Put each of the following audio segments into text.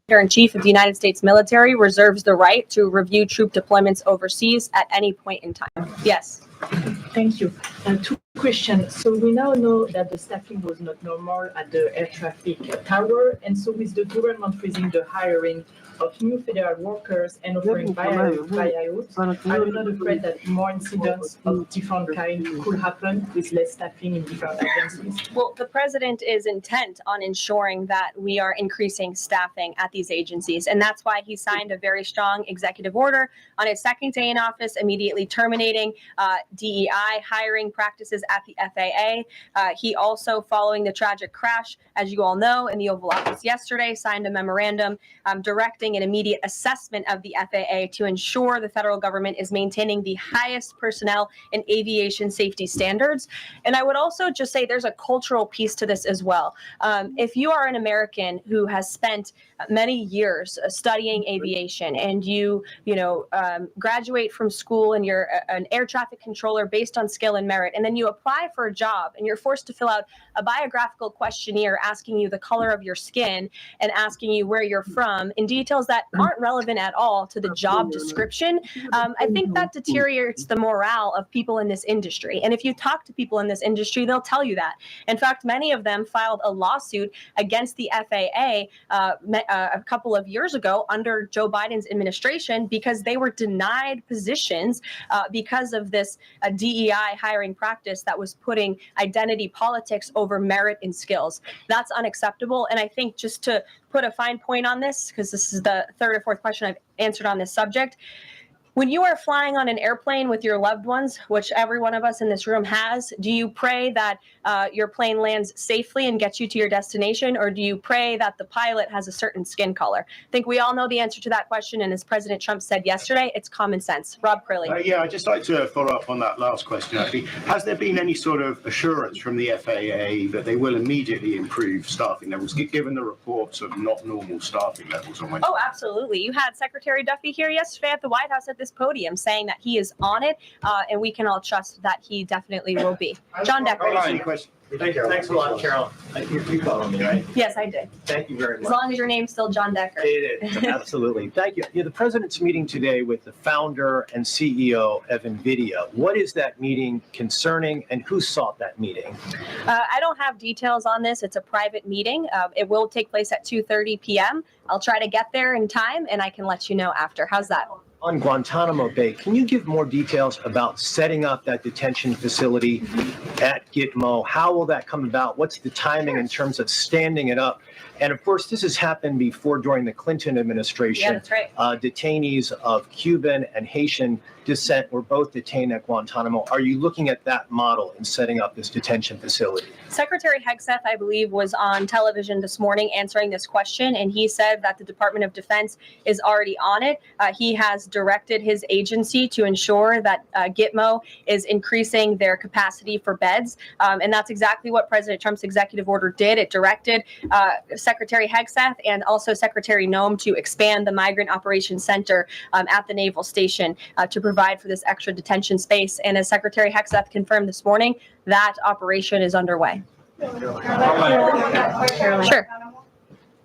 Commander-in-Chief of the United States military reserves the right to review troop deployments overseas at any point in time. Yes. Thank you. Two questions. So we now know that the staffing was not normal at the air traffic tower, and so with the government freezing the hiring of new federal workers and offering buyouts, are you not afraid that more incidents of different kind could happen with less staffing in different agencies? Well, the president is intent on ensuring that we are increasing staffing at these agencies, and that's why he signed a very strong executive order on his second day in office, immediately terminating DEI hiring practices at the FAA. He also, following the tragic crash, as you all know, in the Oval Office yesterday, signed a memorandum directing an immediate assessment of the FAA to ensure the federal government is maintaining the highest personnel and aviation safety standards. And I would also just say there's a cultural piece to this as well. If you are an American who has spent many years studying aviation and you graduate from school and you're an air traffic controller based on skill and merit, and then you apply for a job and you're forced to fill out a biographical questionnaire asking you the color of your skin and asking you where you're from in details that aren't relevant at all to the job description, I think that deteriorates the morale of people in this industry. And if you talk to people in this industry, they'll tell you that. In fact, many of them filed a lawsuit against the FAA a couple of years ago under Joe Biden's administration because they were denied positions because of this DEI hiring practice that was putting identity politics over merit and skills. That's unacceptable. And I think just to put a fine point on this, because this is the third or fourth question I've answered on this subject, when you are flying on an airplane with your loved ones, which every one of us in this room has, do you pray that your plane lands safely and gets you to your destination, or do you pray that the pilot has a certain skin color? I think we all know the answer to that question, and as President Trump said yesterday, it's common sense. Rob Crilly. Yeah, I'd just like to follow up on that last question, actually. Has there been any sort of assurance from the FAA that they will immediately improve staffing levels, given the reports of not normal staffing levels on Wednesday? Oh, absolutely. You had Secretary Duffy here yesterday at the White House at this podium saying that he is on it, and we can all trust that he definitely will be. John Decker. Thanks a lot, Carol. You called on me, right? Yes, I did. Thank you very much. As long as your name's still John Decker. It is, absolutely. Thank you. The president's meeting today with the founder and CEO of NVIDIA. What is that meeting concerning, and who sought that meeting? I don't have details on this. It's a private meeting. It will take place at 2:30 p.m. I'll try to get there in time, and I can let you know after. How's that? On Guantanamo Bay, can you give more details about setting up that detention facility at Gitmo? How will that come about? What's the timing in terms of standing it up? And of course, this has happened before during the Clinton administration. Yeah, that's right. Detainees of Cuban and Haitian descent were both detained at Guantanamo. Are you looking at that model in setting up this detention facility? Secretary Hegseth, I believe, was on television this morning answering this question, and he said that the Department of Defense is already on it. He has directed his agency to ensure that Gitmo is increasing their capacity for beds, and that's exactly what President Trump's executive order did. It directed Secretary Hegseth and also Secretary Noem to expand the Migrant Operations Center at the Naval Station to provide for this extra detention space. And as Secretary Hegseth confirmed this morning, that operation is underway. Caroline. Sure.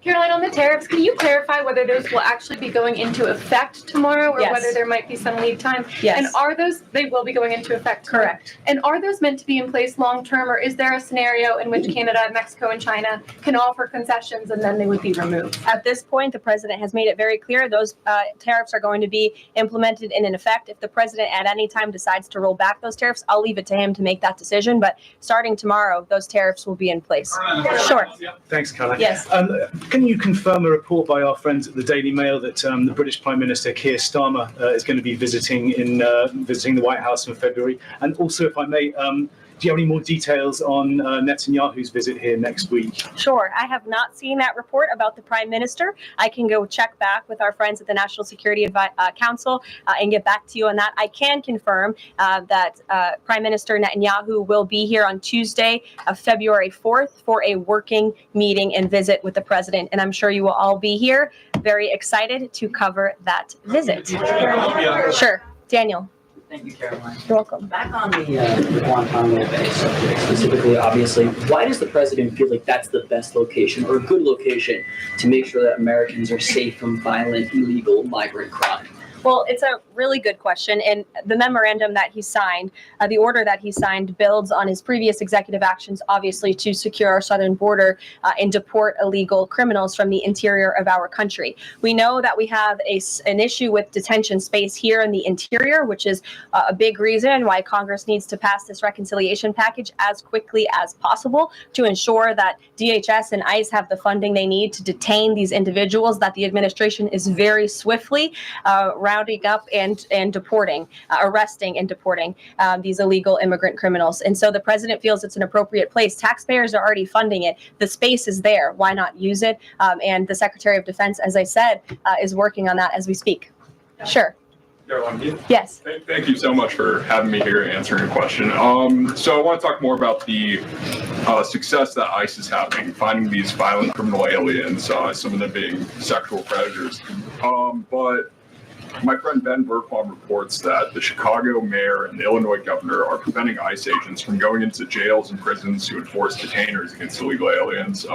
Caroline, on the tariffs, can you clarify whether those will actually be going into effect tomorrow, or Yes. whether there might be some lead time? Yes. And are those, they will be going into effect tomorrow? Correct. And are those meant to be in place long-term, or is there a scenario in which Canada, Mexico, and China can offer concessions and then they would be removed? At this point, the president has made it very clear those tariffs are going to be implemented and in effect. If the president at any time decides to roll back those tariffs, I'll leave it to him to make that decision. But starting tomorrow, those tariffs will be in place. Sure. Thanks, Caroline. Yes. Can you confirm a report by our friends at the Daily Mail that the British Prime Minister Keir Starmer is going to be visiting the White House in February? And also, if I may, do you have any more details on Netanyahu's visit here next week? Sure. I have not seen that report about the Prime Minister. I can go check back with our friends at the National Security Council and get back to you on that. I can confirm that Prime Minister Netanyahu will be here on Tuesday, February 4th, for a working meeting and visit with the president. And I'm sure you will all be here, very excited to cover that visit. Sure. Daniel. Thank you, Caroline. You're welcome. Back on the Guantanamo Bay subject specifically, obviously, why does the president feel like that's the best location or a good location to make sure that Americans are safe from violent, illegal migrant crime? Well, it's a really good question. And the memorandum that he signed, the order that he signed, builds on his previous executive actions, obviously, to secure our southern border and deport illegal criminals from the interior of our country. We know that we have an issue with detention space here in the interior, which is a big reason why Congress needs to pass this reconciliation package as quickly as possible to ensure that DHS and ICE have the funding they need to detain these individuals, that the administration is very swiftly rounding up and deporting, arresting and deporting these illegal immigrant criminals. And so the president feels it's an appropriate place. Taxpayers are already funding it. The space is there. Why not use it? And the Secretary of Defense, as I said, is working on that as we speak. Sure. Caroline, Yes. thank you so much for having me here and answering a question. So I want to talk more about the success that ICE is having, finding these violent criminal aliens, some of them being sexual predators. But my friend Ben Bergquam reports that the Chicago mayor and the Illinois governor are preventing ICE agents from going into jails and prisons to enforce detainers against illegal aliens.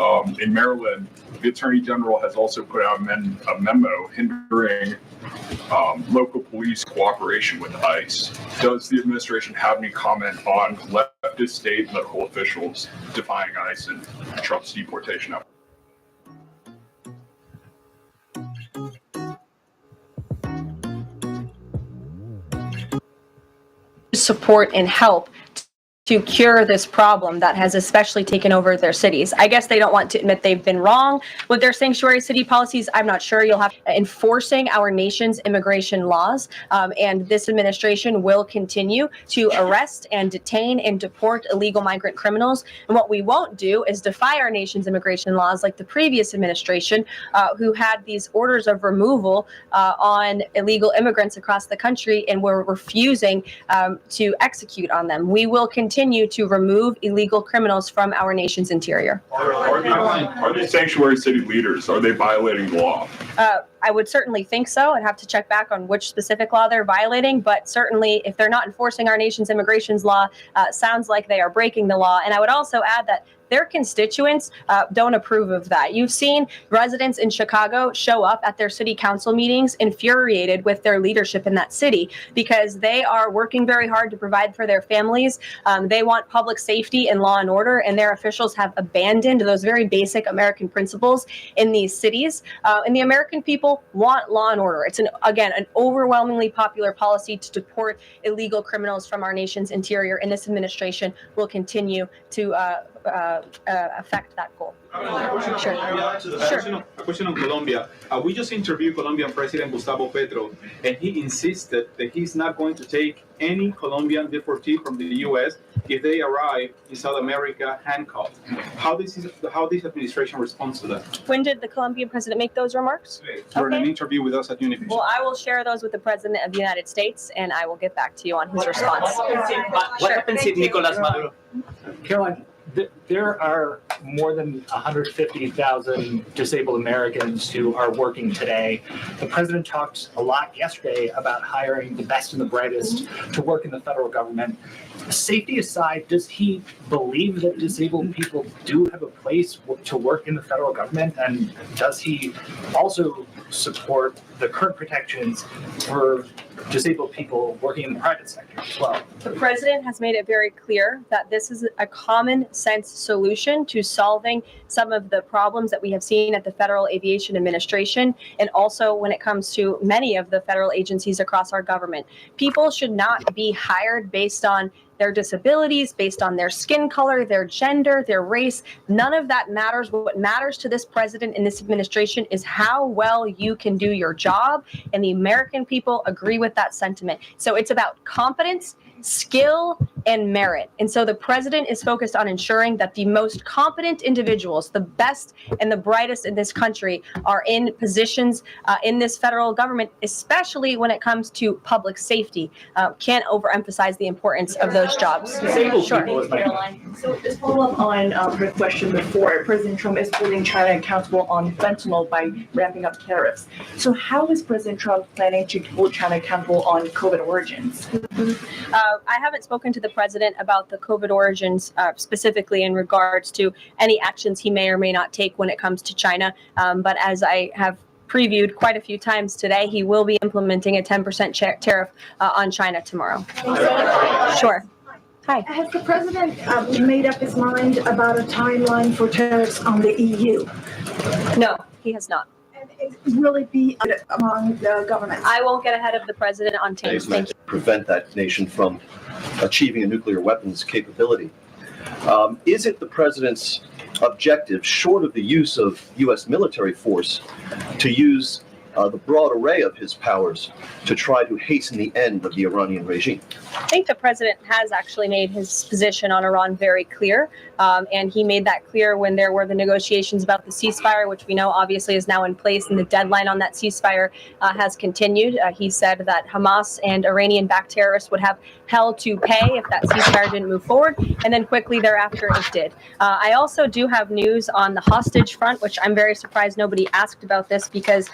In Maryland, the Attorney General has also put out a memo hindering local police cooperation with ICE. Does the administration have any comment on leftist state and local officials defying ICE and Trump's deportation effort? Support and help to cure this problem that has especially taken over their cities. I guess they don't want to admit they've been wrong with their sanctuary city policies. I'm not sure. You'll have enforcing our nation's immigration laws, and this administration will continue to arrest and detain and deport illegal migrant criminals. And what we won't do is defy our nation's immigration laws like the previous administration, who had these orders of removal on illegal immigrants across the country and were refusing to execute on them. We will continue to remove illegal criminals from our nation's interior. Are these sanctuary city leaders, are they violating the law? I would certainly think so. I'd have to check back on which specific law they're violating, but certainly if they're not enforcing our nation's immigrations law, sounds like they are breaking the law. And I would also add that their constituents don't approve of that. You've seen residents in Chicago show up at their city council meetings infuriated with their leadership in that city because they are working very hard to provide for their families. They want public safety and law and order, and their officials have abandoned those very basic American principles in these cities. And the American people want law and order. It's, again, an overwhelmingly popular policy to deport illegal criminals from our nation's interior, and this administration will continue to affect that goal. Sure. A question on Colombia. We just interviewed Colombian President Gustavo Petro, and he insisted that he's not going to take any Colombian deportee from the U.S. if they arrive in South America handcuffed. How this administration responds to that? When did the Colombian president make those remarks? During an interview with us at Univision. Well, I will share those with the president of the United States, and I will get back to you on his response. What happens if Nicolas Maduro? Caroline, there are more than 150,000 disabled Americans who are working today. The president talked a lot yesterday about hiring the best and the brightest to work in the federal government. Safety aside, does he believe that disabled people do have a place to work in the federal government? And does he also support the current protections for disabled people working in the private sector as well? The president has made it very clear that this is a common sense solution to solving some of the problems that we have seen at the Federal Aviation Administration, and also when it comes to many of the federal agencies across our government. People should not be hired based on their disabilities, based on their skin color, their gender, their race. None of that matters. What matters to this president and this administration is how well you can do your job, and the American people agree with that sentiment. So it's about competence, skill, and merit. And so the president is focused on ensuring that the most competent individuals, the best and the brightest in this country, are in positions in this federal government, especially when it comes to public safety. Can't overemphasize the importance of those jobs. Caroline. So just follow up on her question before. President Trump is holding China accountable on fentanyl by ramping up tariffs. So how is President Trump planning to hold China accountable on COVID origins? I haven't spoken to the president about the COVID origins specifically in regards to any actions he may or may not take when it comes to China. But as I have previewed quite a few times today, he will be implementing a 10% tariff on China tomorrow. Sure. Hi. Has the president made up his mind about a timeline for tariffs on the EU? No, he has not. Will it be among the governments? I won't get ahead of the president on things. Thank you. Prevent that nation from achieving a nuclear weapons capability. Is it the president's objective, short of the use of U.S. military force, to use the broad array of his powers to try to hasten the end of the Iranian regime? I think the president has actually made his position on Iran very clear, and he made that clear when there were the negotiations about the ceasefire, which we know obviously is now in place, and the deadline on that ceasefire has continued. He said that Hamas and Iranian-backed terrorists would have hell to pay if that ceasefire didn't move forward, and then quickly thereafter it did. I also do have news on the hostage front, which I'm very surprised nobody asked about this because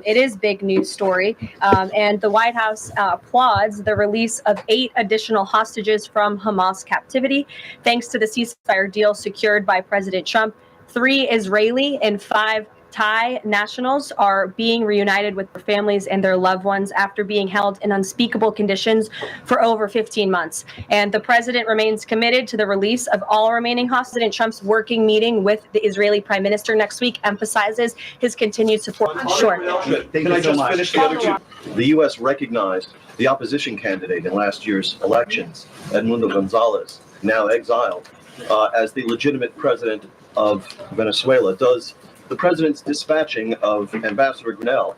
it is big news story, and the White House applauds the release of 8 additional hostages from Hamas captivity, thanks to the ceasefire deal secured by President Trump. 3 Israeli and 5 Thai nationals are being reunited with their families and their loved ones after being held in unspeakable conditions for over 15 months. And the president remains committed to the release of all remaining hostages. President Trump's working meeting with the Israeli prime minister next week emphasizes his continued support. Sure. Can I just finish the other two? The U.S. recognized the opposition candidate in last year's elections, Edmundo Gonzalez, now exiled, as the legitimate president of Venezuela. Does the president's dispatching of Ambassador Grenell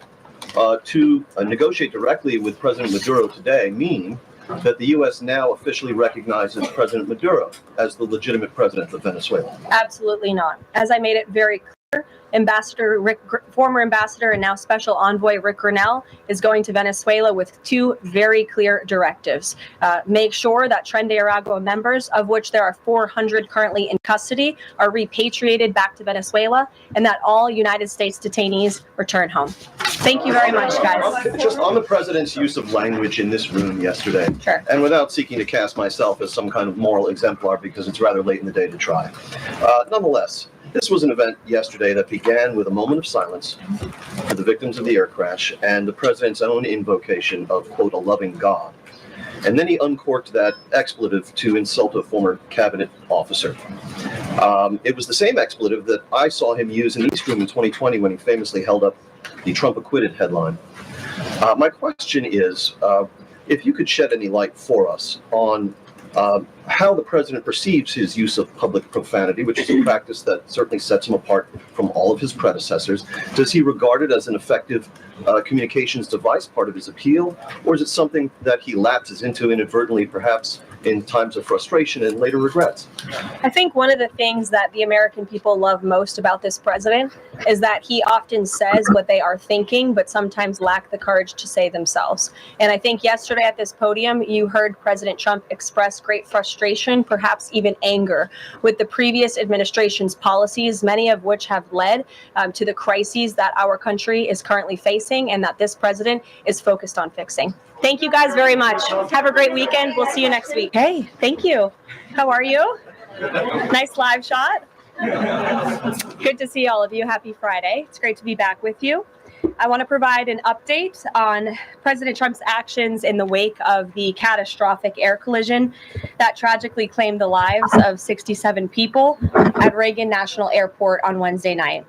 to negotiate directly with President Maduro today mean that the U.S. now officially recognizes President Maduro as the legitimate president of Venezuela? Absolutely not. As I made it very clear, former ambassador and now special envoy Rick Grenell is going to Venezuela with 2 very clear directives. Make sure that Tren de Aragua members, of which there are 400 currently in custody, are repatriated back to Venezuela, and that all United States detainees return home. Thank you very much, guys. Just on the president's use of language in this room yesterday, Sure. and without seeking to cast myself as some kind of moral exemplar because it's rather late in the day to try. Nonetheless, this was an event yesterday that began with a moment of silence for the victims of the air crash and the president's own invocation of, quote, a loving God. And then he uncorked that expletive to insult a former cabinet officer. It was the same expletive that I saw him use in the East Room in 2020 when he famously held up the Trump acquitted headline. My question is, if you could shed any light for us on how the president perceives his use of public profanity, which is a practice that certainly sets him apart from all of his predecessors. Does he regard it as an effective communications device, part of his appeal, or is it something that he lapses into inadvertently, perhaps in times of frustration and later regrets? I think one of the things that the American people love most about this president is that he often says what they are thinking, but sometimes lack the courage to say themselves. And I think yesterday at this podium, you heard President Trump express great frustration, perhaps even anger, with the previous administration's policies, many of which have led to the crises that our country is currently facing and that this president is focused on fixing. Thank you guys very much. Have a great weekend. We'll see you next week. Hey, thank you. How are you? Nice live shot. Good to see all of you. Happy Friday. It's great to be back with you. I want to provide an update on President Trump's actions in the wake of the catastrophic air collision that tragically claimed the lives of 67 people at Reagan National Airport on Wednesday night.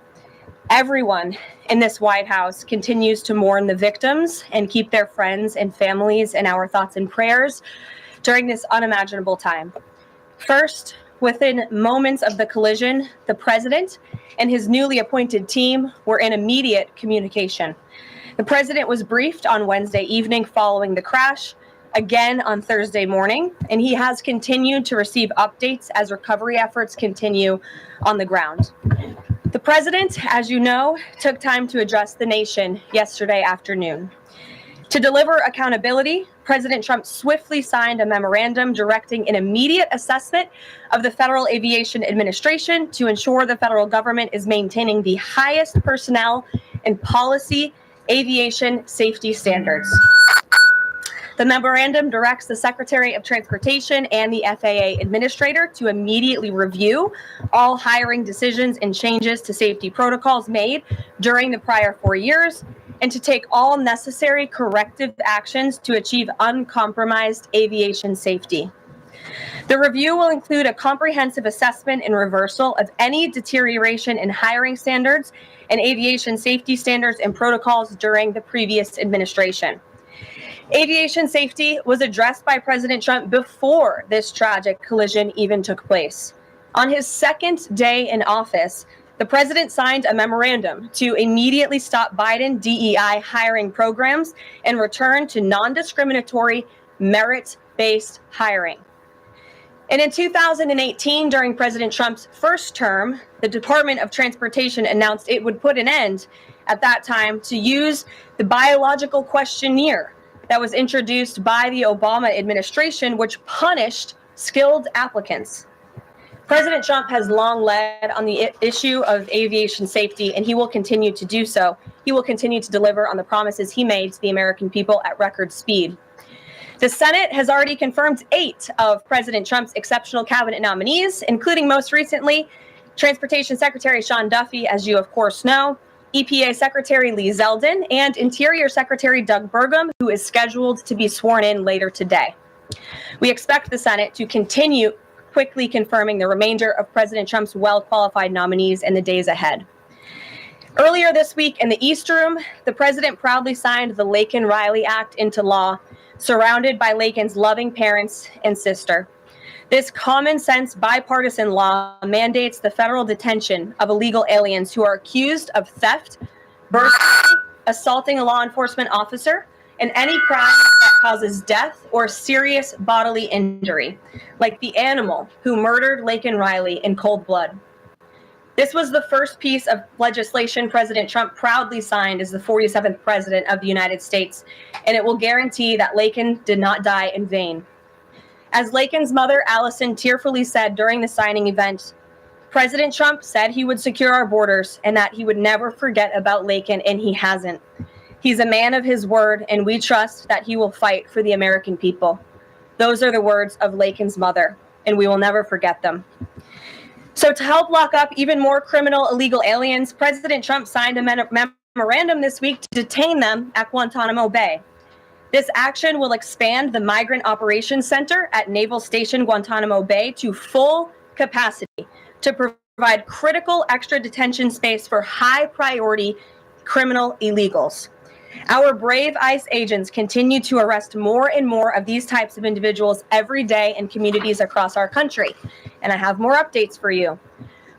Everyone in this White House continues to mourn the victims and keep their friends and families in our thoughts and prayers during this unimaginable time. First, within moments of the collision, the president and his newly appointed team were in immediate communication. The president was briefed on Wednesday evening following the crash, again on Thursday morning, and he has continued to receive updates as recovery efforts continue on the ground. The president, as you know, took time to address the nation yesterday afternoon. To deliver accountability, President Trump swiftly signed a memorandum directing an immediate assessment of the Federal Aviation Administration to ensure the federal government is maintaining the highest personnel and policy aviation safety standards. The memorandum directs the Secretary of Transportation and the FAA administrator to immediately review all hiring decisions and changes to safety protocols made during the prior 4 years and to take all necessary corrective actions to achieve uncompromised aviation safety. The review will include a comprehensive assessment and reversal of any deterioration in hiring standards and aviation safety standards and protocols during the previous administration. Aviation safety was addressed by President Trump before this tragic collision even took place. On his second day in office, the president signed a memorandum to immediately stop Biden DEI hiring programs and return to non-discriminatory, merit-based hiring. And in 2018, during President Trump's first term, the Department of Transportation announced it would put an end at that time to use the biological questionnaire that was introduced by the Obama administration, which punished skilled applicants. President Trump has long led on the issue of aviation safety, and he will continue to do so. He will continue to deliver on the promises he made to the American people at record speed. The Senate has already confirmed 8 of President Trump's exceptional cabinet nominees, including most recently Transportation Secretary Sean Duffy, as you of course know, EPA Secretary Lee Zeldin, and Interior Secretary Doug Burgum, who is scheduled to be sworn in later today. We expect the Senate to continue quickly confirming the remainder of President Trump's well-qualified nominees in the days ahead. Earlier this week in the East Room, the president proudly signed the Laken-Riley Act into law, surrounded by Laken's loving parents and sister. This common-sense bipartisan law mandates the federal detention of illegal aliens who are accused of theft, burglary, assaulting a law enforcement officer, and any crime that causes death or serious bodily injury, like the animal who murdered Laken Riley in cold blood. This was the first piece of legislation President Trump proudly signed as the 47th president of the United States, and it will guarantee that Laken did not die in vain. As Laken's mother, Allison, tearfully said during the signing event, President Trump said he would secure our borders and that he would never forget about Laken, and he hasn't. He's a man of his word, and we trust that he will fight for the American people. Those are the words of Laken's mother, and we will never forget them. So to help lock up even more criminal illegal aliens, President Trump signed a memorandum this week to detain them at Guantanamo Bay. This action will expand the Migrant Operations Center at Naval Station Guantanamo Bay to full capacity to provide critical extra detention space for high-priority criminal illegals. Our brave ICE agents continue to arrest more and more of these types of individuals every day in communities across our country. And I have more updates for you.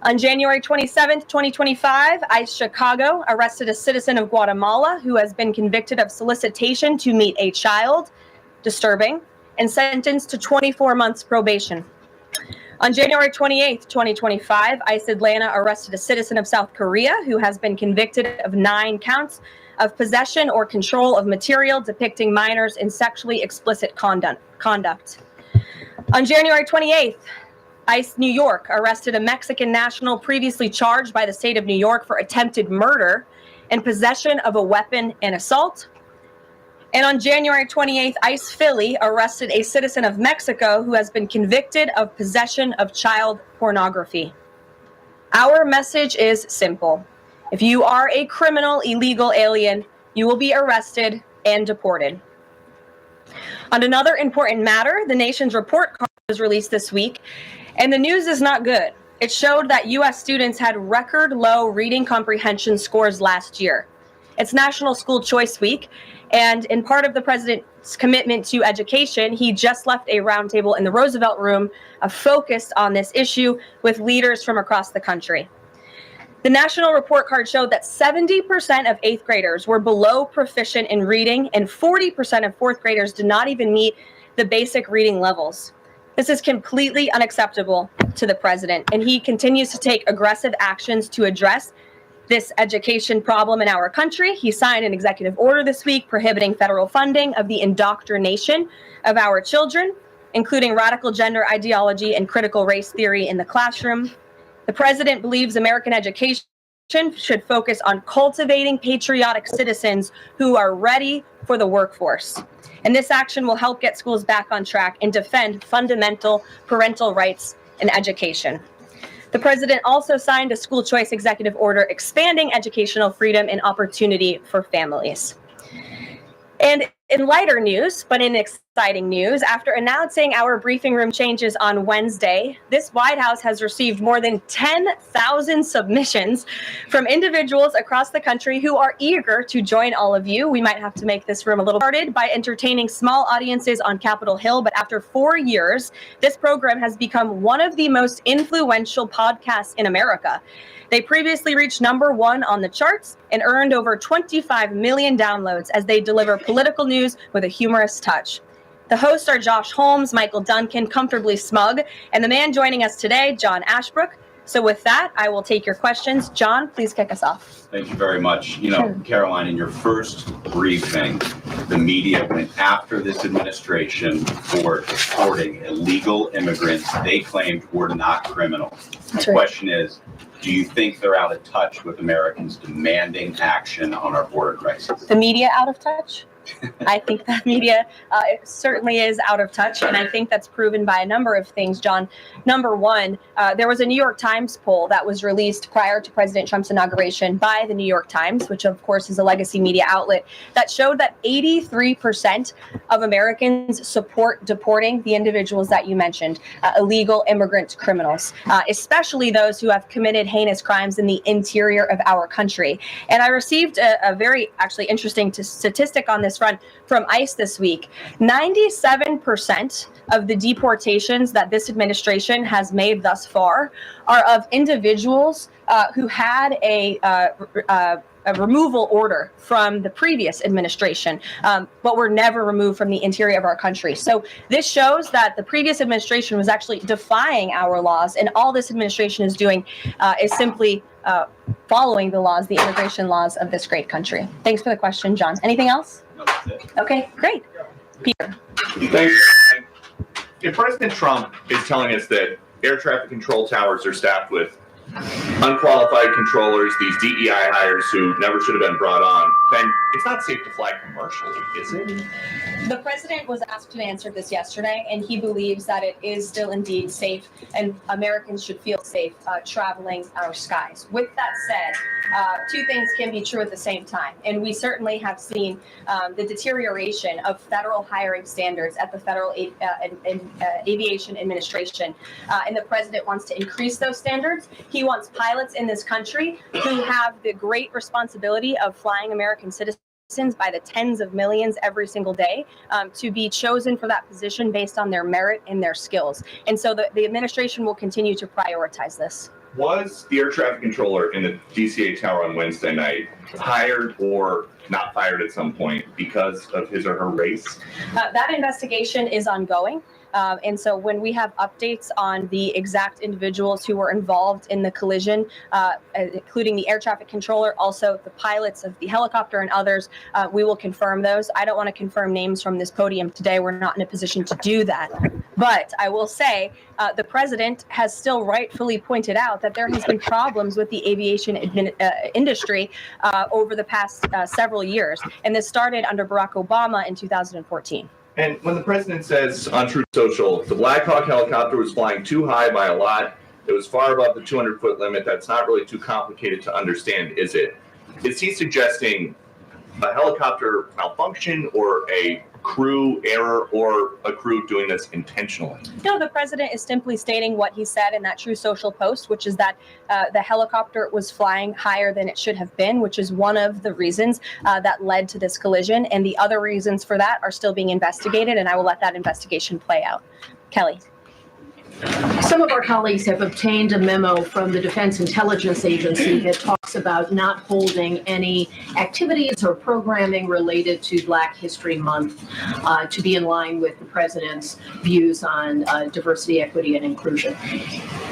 On January 27th, 2025, ICE Chicago arrested a citizen of Guatemala who has been convicted of solicitation to meet a child, disturbing, and sentenced to 24 months probation. On January 28th, 2025, ICE Atlanta arrested a citizen of South Korea who has been convicted of 9 counts of possession or control of material depicting minors in sexually explicit conduct. On January 28th, ICE New York arrested a Mexican national previously charged by the state of New York for attempted murder and possession of a weapon and assault. And on January 28th, ICE Philly arrested a citizen of Mexico who has been convicted of possession of child pornography. Our message is simple. If you are a criminal illegal alien, you will be arrested and deported. On another important matter, the nation's report card was released this week, and the news is not good. It showed that U.S. students had record low reading comprehension scores last year. It's National School Choice Week, and in part of the president's commitment to education, he just left a roundtable in the Roosevelt Room focused on this issue with leaders from across the country. The national report card showed that 70% of 8th graders were below proficient in reading, and 40% of 4th graders did not even meet the basic reading levels. This is completely unacceptable to the president, and he continues to take aggressive actions to address this education problem in our country. He signed an executive order this week prohibiting federal funding of the indoctrination of our children, including radical gender ideology and critical race theory in the classroom. The president believes American education should focus on cultivating patriotic citizens who are ready for the workforce. And this action will help get schools back on track and defend fundamental parental rights in education. The president also signed a school choice executive order expanding educational freedom and opportunity for families. And in lighter news, but in exciting news, after announcing our briefing room changes on Wednesday, this White House has received more than 10,000 submissions from individuals across the country who are eager to join all of you. We might have to make this room a little started by entertaining small audiences on Capitol Hill, but after 4 years, this program has become one of the most influential podcasts in America. They previously reached #1 on the charts and earned over 25 million downloads as they deliver political news with a humorous touch. The hosts are Josh Holmes, Michael Duncan, Comfortably Smug, and the man joining us today, John Ashbrook. So with that, I will take your questions. John, please kick us off. Thank you very much. You know, Karoline, in your first briefing, the media went after this administration for deporting illegal immigrants they claimed were not criminal. That's My right. question is, do you think they're out of touch with Americans demanding action on our border crisis? The media out of touch? I think that media it certainly is out of touch, and I think that's proven by a number of things, John. Number one, there was a New York Times poll that was released prior to President Trump's inauguration by the New York Times, which of course is a legacy media outlet, that showed that 83% of Americans support deporting the individuals that you mentioned, illegal immigrant criminals, especially those who have committed heinous crimes in the interior of our country. And I received a very actually interesting statistic on this front from ICE this week. 97% of the deportations that this administration has made thus far are of individuals who had a removal order from the previous administration, but were never removed from the interior of our country. So this shows that the previous administration was actually defying our laws, and all this administration is doing is simply following the laws, the immigration laws of this great country. Thanks for the question, John. Anything else? No, that's it. Okay, great. Peter. Thanks. If President Trump is telling us that air traffic control towers are staffed with unqualified controllers, these DEI hires who never should have been brought on, then it's not safe to fly commercial, is it? The president was asked and answered this yesterday, and he believes that it is still indeed safe, and Americans should feel safe traveling our skies. With that said, two things can be true at the same time, and we certainly have seen the deterioration of federal hiring standards at the Federal Aviation Administration, and the president wants to increase those standards. He wants pilots in this country who have the great responsibility of flying American citizens by the tens of millions every single day to be chosen for that position based on their merit and their skills. And so the administration will continue to prioritize this. Was the air traffic controller in the DCA tower on Wednesday night hired or not fired at some point because of his or her race? That investigation is ongoing. And so when we have updates on the exact individuals who were involved in the collision, including the air traffic controller, also the pilots of the helicopter and others, we will confirm those. I don't want to confirm names from this podium today. We're not in a position to do that. But I will say the president has still rightfully pointed out that there has been problems with the aviation industry over the past several years. And this started under Barack Obama in 2014. And when the president says on Truth Social, the Black Hawk helicopter was flying too high by a lot, it was far above the 200-foot limit, that's not really too complicated to understand, is it? Is he suggesting a helicopter malfunction or a crew error or a crew doing this intentionally? No, the president is simply stating what he said in that True Social post, which is that the helicopter was flying higher than it should have been, which is one of the reasons that led to this collision. And the other reasons for that are still being investigated, and I will let that investigation play out. Kelly. Some of our colleagues have obtained a memo from the Defense Intelligence Agency that talks about not holding any activities or programming related to Black History Month to be in line with the president's views on diversity, equity, and inclusion.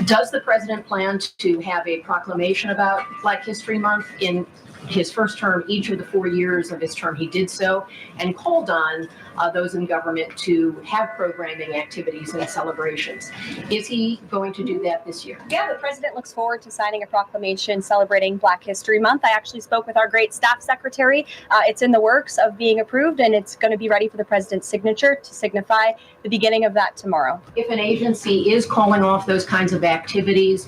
Does the president plan to have a proclamation about Black History Month in his first term, each of the 4 years of his term, he did so and called on those in government to have programming activities and celebrations. Is he going to do that this year? Yeah, the president looks forward to signing a proclamation celebrating Black History Month. I actually spoke with our great staff secretary. It's in the works of being approved, and it's going to be ready for the president's signature to signify the beginning of that tomorrow. If an agency is calling off those kinds of activities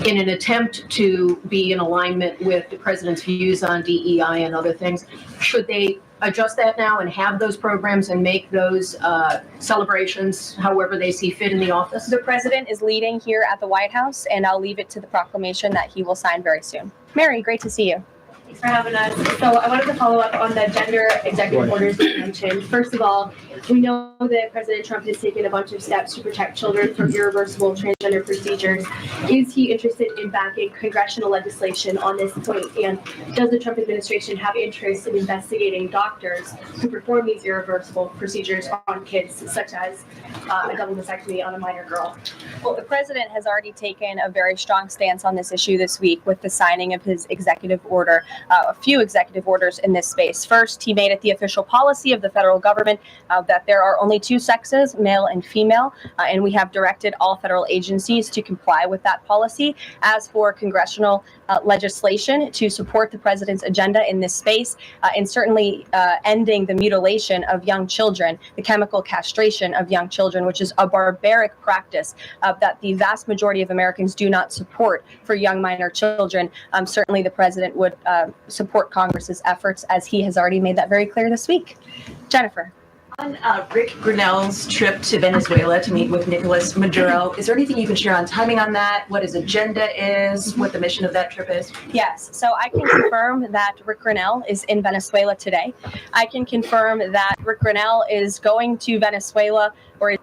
in an attempt to be in alignment with the president's views on DEI and other things, should they adjust that now and have those programs and make those celebrations however they see fit in the office? The president is leading here at the White House, and I'll leave it to the proclamation that he will sign very soon. Mary, great to see you. Thanks for having us. So I wanted to follow up on the gender executive orders you mentioned. First of all, we know that President Trump has taken a bunch of steps to protect children from irreversible transgender procedures. Is he interested in backing congressional legislation on this point? And does the Trump administration have interest in investigating doctors who perform these irreversible procedures on kids, such as a double mastectomy on a minor girl? Well, the president has already taken a very strong stance on this issue this week with the signing of his executive order, a few executive orders in this space. First, he made it the official policy of the federal government that there are only two sexes, male and female, and we have directed all federal agencies to comply with that policy. As for congressional legislation to support the president's agenda in this space, and certainly ending the mutilation of young children, the chemical castration of young children, which is a barbaric practice that the vast majority of Americans do not support for young minor children. Certainly the president would support Congress's efforts, as he has already made that very clear this week. Jennifer. On Rick Grinnell's trip to Venezuela to meet with Nicolas Maduro, is there anything you can share on timing on that? What his agenda is? What the mission of that trip is? Yes, so I can confirm that Rick Grinnell is in Venezuela today. I can confirm that Rick Grinnell is going to Venezuela, or is